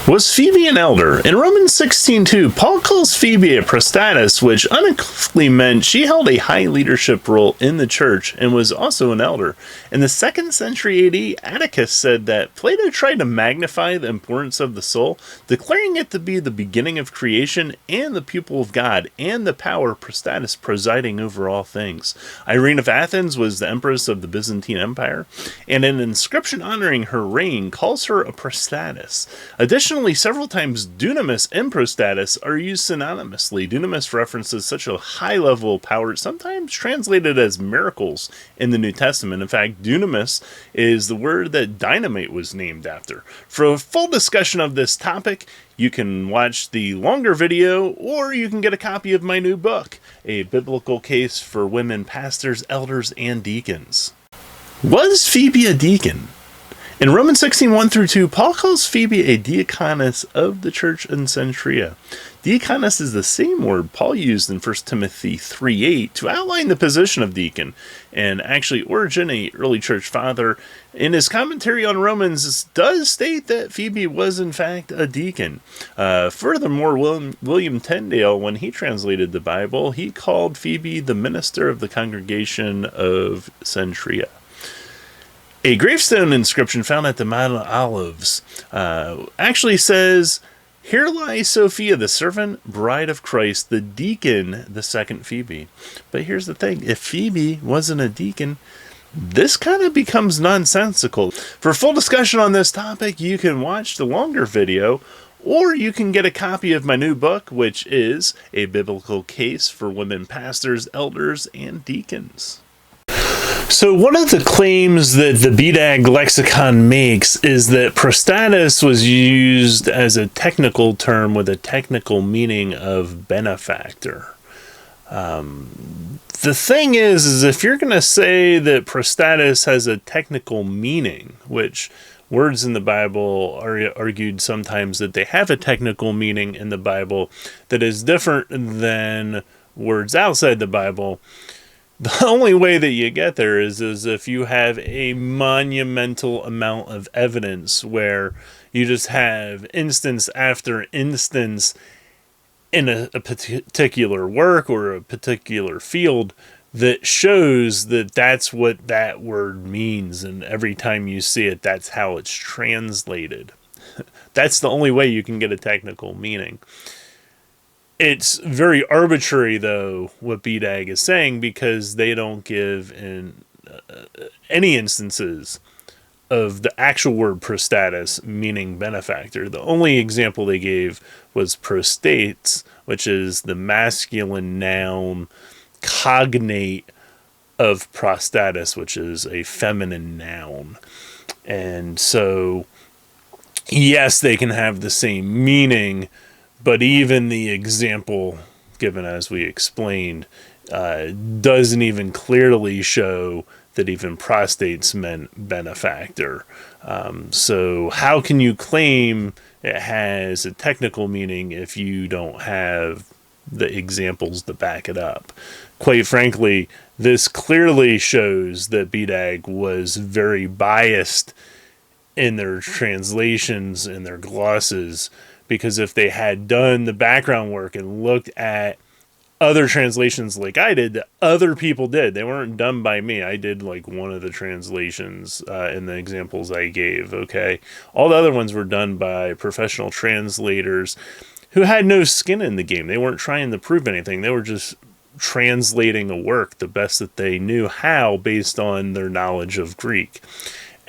Was Phoebe an elder? In Romans 16:2, Paul calls Phoebe a prostatus, which unequivocally meant she held a high leadership role in the church and was also an elder. In the 2nd century AD, Atticus said that Plato tried to magnify the importance of the soul, declaring it to be the beginning of creation and the pupil of God, and the power prostatus presiding over all things. Irene of Athens was the empress of the Byzantine Empire, and an inscription honoring her reign calls her a prostatus. Additionally, several times dunamis and prostatus are used synonymously. Dunamis references such a high level of power, sometimes translated as miracles in the New Testament. In fact, dunamis is the word that dynamite was named after. For a full discussion of this topic, you can watch the longer video, or you can get a copy of my new book, A Biblical Case for Women Pastors, Elders, and Deacons. Was Phoebe a deacon? In Romans 16:1-2, Paul calls Phoebe a diaconess of the church in Centria. Diaconess is the same word Paul used in 1 Timothy 3:8 to outline the position of deacon. And actually, Origen, an early church father, in his commentary on Romans, does state that Phoebe was in fact a deacon. Furthermore, William Tyndale, when he translated the Bible, he called Phoebe the minister of the congregation of Centria. A gravestone inscription found at the Mount of Olives actually says, "Here lies Sophia, the servant bride of Christ, the deacon, the second Phoebe." But here's the thing. If Phoebe wasn't a deacon, this kind of becomes nonsensical. For full discussion on this topic, you can watch the longer video, or you can get a copy of my new book, which is A Biblical Case for Women Pastors, Elders, and Deacons. So one of the claims that the BDAG lexicon makes is that prostatus was used as a technical term with a technical meaning of benefactor. The thing is if you're going to say that prostatus has a technical meaning, which words in the Bible are argued sometimes that they have a technical meaning in the Bible that is different than words outside the Bible, the only way that you get there is if you have a monumental amount of evidence where you just have instance after instance in a particular work or a particular field that shows that that's what that word means, and every time you see it, that's how it's translated. That's the only way you can get a technical meaning. It's very arbitrary, though, what BDAG is saying, because they don't give in any instances of the actual word prostatus meaning benefactor. The only example they gave was prostates, which is the masculine noun cognate of prostatus, which is a feminine noun. And so, yes, they can have the same meaning, but even the example given as we explained doesn't even clearly show that even prostates meant benefactor. So how can you claim it has a technical meaning if you don't have the examples to back it up? Quite frankly, this clearly shows that BDAG was very biased in their translations and their glosses, because if they had done the background work and looked at other translations like I did, that other people did, they weren't done by me. I did like one of the translations in the examples I gave, okay? All the other ones were done by professional translators who had no skin in the game. They weren't trying to prove anything. They were just translating a work the best that they knew how based on their knowledge of Greek.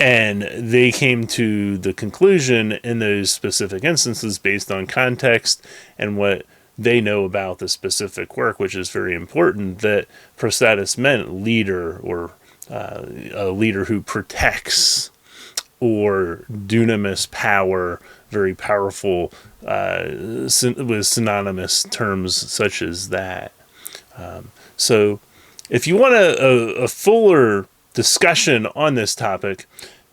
And they came to the conclusion in those specific instances based on context and what they know about the specific work, which is very important, that prostatus meant leader, or a leader who protects, or dunamis, power, very powerful, with synonymous terms such as that. So if you want a fuller discussion on this topic,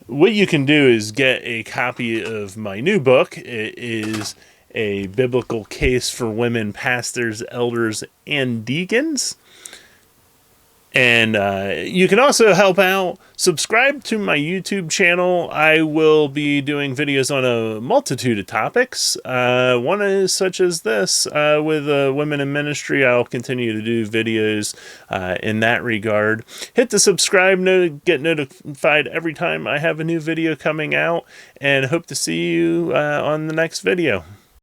what you can do is get a copy of my new book. It is A Biblical Case for Women Pastors, Elders, and Deacons. And you can also help out. Subscribe to my YouTube channel. I will be doing videos on a multitude of topics. One is such as this with women in ministry. I'll continue to do videos in that regard. Hit the subscribe note, get notified every time I have a new video coming out, and hope to see you on the next video.